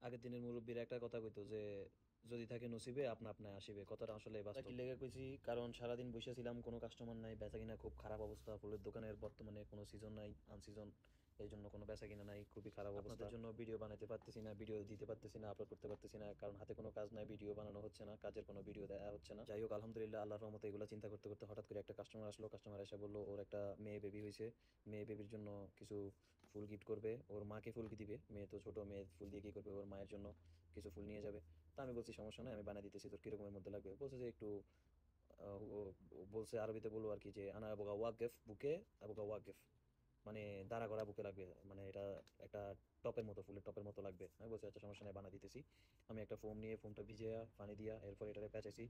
আগের দিনের মুরব্বীরা একটা কথা কইতো যে যদি থাকে নসিবে আপনা আপনায় আসিবে, কথাটা আসলে বাস্তব। কি লেগে কইছি, কারণ সারাদিন বসেছিলাম, কোনো কাস্টমার নাই, বেচা কিনা খুব খারাপ অবস্থা, ফুলের দোকানের বর্তমানে কোনো সিজন নাই, আনসিজন, এই জন্য কোনো বেচা কিনা নাই, খুবই খারাপ অবস্থা। আপনাদের জন্য ভিডিও বানাতে পারতেছি না, ভিডিও দিতে পারতেছি না, আপলোড করতে পারতেছি না, কারণ হাতে কোনো কাজ নাই, ভিডিও বানানো হচ্ছে না, কাজের কোনো ভিডিও দেওয়া হচ্ছে না। যাই হোক, আলহামদুলিল্লাহ, আল্লাহর রহমতে এগুলো চিন্তা করতে করতে হঠাৎ করে একটা কাস্টমার আসলো। কাস্টমার এসে বললো ওর একটা মেয়ে বেবি হয়েছে, মেয়ে বেবির জন্য কিছু ফুল গিফট করবে, ওর মাকে ফুল দিবে, মেয়ে তো ছোট, মেয়ে ফুল দিয়ে কি করবে, ওর মায়ের জন্য কিছু ফুল নিয়ে যাবে। তো আমি বলছি সমস্যা নাই, আমি বানিয়ে দিতেছি, তোর কিরকমের মধ্যে লাগবে। বলছে যে একটু ও বলছে আরবিতে বলবো আর কি, যে আনা আবগা ওয়াকেফ বুকে, আবগা ওয়াকেফ, মানে দাঁড়া করা বুকে লাগবে, মানে এটা একটা টপের মতো, ফুলের টপের মতো লাগবে। আমি বলছি আচ্ছা সমস্যা নেই, বানা দিতেছি। আমি একটা ফোম নিয়ে ফোমটা ভিজিয়ে পানি দিয়া এরপর এটারে পেঁচাইছি,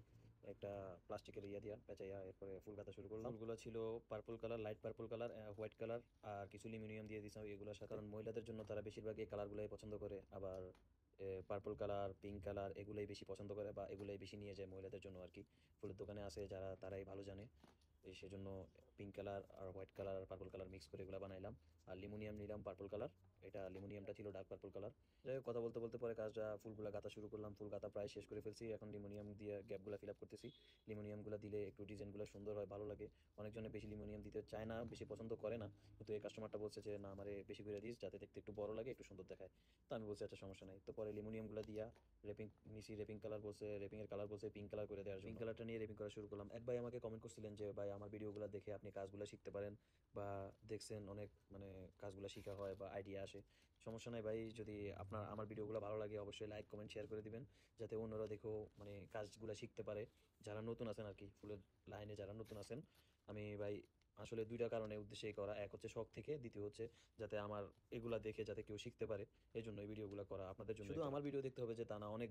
একটা প্লাস্টিকের ইয়া দিয়া পেঁচাইয়া এরপরে ফুল গাঁথা শুরু করলাম। ফুলগুলো ছিল purple colour, light purple colour, white colour, আর কিছু লিমিনিয়াম দিয়ে দিয়েছিলাম এগুলোর সাথে, কারণ মহিলাদের জন্য তারা বেশিরভাগ এই কালারগুলোই পছন্দ করে। আবার পার্পল কালার, পিঙ্ক কালার এগুলোই বেশি পছন্দ করে, বা এগুলোই বেশি নিয়ে যায় মহিলাদের জন্য আর কি। ফুলের দোকানে আছে যারা, তারাই ভালো জানে। এই সেজন্য পিঙ্ক কালার আর হোয়াইট কালার আর পার্পল কালার মিক্স করে এগুলো বানাইলাম। আর লিমোনিয়াম নিলাম পার্পল কালার, এটা লিমোনিয়ামটা ছিল ডার্ক পার্পল কালার। যাই হোক, কথা বলতে বলতে পরে কাজটা ফুলগুলা গাঁথা শুরু করলাম, ফুল গাঁথা প্রায় শেষ করে ফেলছি, এখন লিমোনিয়াম দিয়ে গ্যাপগুলো ফিল আপ করতেছি। লিমোনিয়ামগুলো দিলে একটু ডিজাইনগুলো সুন্দর হয়, ভালো লাগে। অনেকজনে বেশি লিমোনিয়াম দিতে চায় না, বেশি পছন্দ করে না, কিন্তু এই কাস্টমারটা বলছে যে না, আমারে বেশি করে দিস, যাতে দেখতে একটু বড় লাগে, একটু সুন্দর দেখায়। তো আমি বলছি আচ্ছা সমস্যা নাই। তো পরে লিমোনিয়ামগুলো দিয়া রেপিং নিছি, রেপিং কালার বলছে, রেপিং এর কালার বলছে পিঙ্ক কালার করে দেওয়ার জন্য। পিঙ্ক কালারটা নিয়ে রেপিং করা শুরু করলাম। এক ভাই আমাকে কমেন্ট করছিলেন যে ভাই আমার ভিডিওগুলো দেখে আপনি কাজগুলো শিখতে পারেন, বা দেখছেন অনেক মানে কাজগুলো শেখা হয় বা আইডিয়া আসে। সমস্যা নাই ভাই, যদি আপনার আমার ভিডিওগুলো ভালো লাগে অবশ্যই লাইক কমেন্ট শেয়ার করে দিবেন, যাতে অন্যরা দেখেও মানে কাজগুলো শিখতে পারে, যারা নতুন আছেন আর কি, ফুলের লাইনে যারা নতুন আছেন। আমি ভাই আসলে দুইটা কারণে উদ্দেশ্যেই করা, এক হচ্ছে শখ থেকে, দ্বিতীয় হচ্ছে যাতে আমার এগুলা দেখে যাতে কেউ শিখতে পারে, এই জন্য এই ভিডিওগুলো করা আপনাদের জন্য। শুধু আমার ভিডিও দেখতে হবে যে তা না, অনেক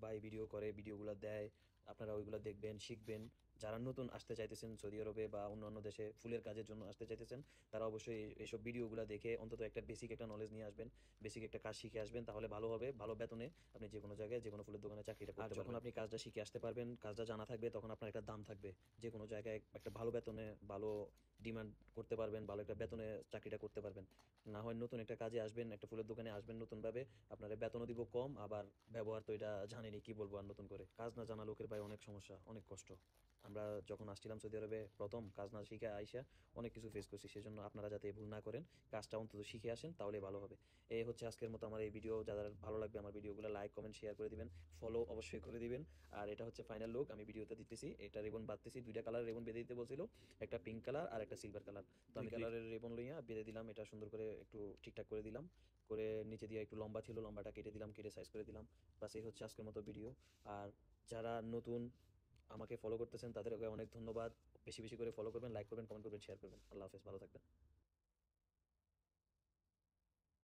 ভাই ভিডিও করে, ভিডিওগুলো দেয়, আপনারা ওইগুলো দেখবেন, শিখবেন। যারা নতুন আসতে চাইতেছেন সৌদি আরবে বা অন্যান্য দেশে ফুলের কাজের জন্য আসতে চাইতেছেন, তারা অবশ্যই এইসব ভিডিওগুলো দেখে অন্তত একটা বেসিক একটা নলেজ নিয়ে আসবেন, বেসিক একটা কাজ শিখে আসবেন, তাহলে ভালো হবে, ভালো বেতনে আপনি যে কোনো জায়গায় যে কোনো ফুলের দোকানে চাকরিটা করতে পারবেন। আর যখন আপনি কাজটা শিখে আসতে পারবেন, কাজটা জানা থাকবে, তখন আপনার একটা দাম থাকবে, যে কোনো জায়গায় একটা ভালো বেতনে, ভালো ডিমান্ড করতে পারবেন, ভালো একটা বেতনে চাকরিটা করতে পারবেন। না হয় নতুন একটা কাজে আসবেন, একটা ফুলের দোকানে আসবেন নতুনভাবে, আপনার বেতনও দিব কম, আবার ব্যবহার তো এটা জানেনই, কি বলবো আর নতুন করে। কাজ না জানা লোকের ভাই অনেক সমস্যা, অনেক কষ্ট। আমরা যখন আসছিলাম সৌদি আরবে প্রথম, কাজ না শিখে আইসা অনেক কিছু ফেস করছি, সেজন্য আপনারা যাতে এই ভুল না করেন, কাজটা অন্তত শিখে আসেন, তাহলে ভালো হবে। এই হচ্ছে আজকের মতো আমার এই ভিডিও। যাদের ভালো লাগবে আমার ভিডিওগুলো লাইক কমেন্ট শেয়ার করে দিবেন, ফলো অবশ্যই করে দিবেন। আর এটা হচ্ছে ফাইনাল লুক, আমি ভিডিওতে দিতেছি, এটা রিবন বাঁধতেছি, দুইটা কালার রিবন বেঁধে দিতে বলছিল, একটা পিঙ্ক কালার আর একটা সিলভার কালার। তো আমি কালারের রিবন লইয়া বেঁধে দিলাম, এটা সুন্দর করে একটু ঠিকঠাক করে দিলাম, করে নিচে দিয়ে একটু লম্বা ছিল, লম্বাটা কেটে দিলাম, কেটে সাইজ করে দিলাম। বাস এই হচ্ছে আজকের মতো ভিডিও। আর যারা নতুন আমাকে ফলো করতেছেন তাদেরকে অনেক ধন্যবাদ। বেশি বেশি করে ফলো করবেন, লাইক করবেন, কমেন্ট করবেন, শেয়ার করবেন। আল্লাহ হাফেজ, ভালো থাকবেন।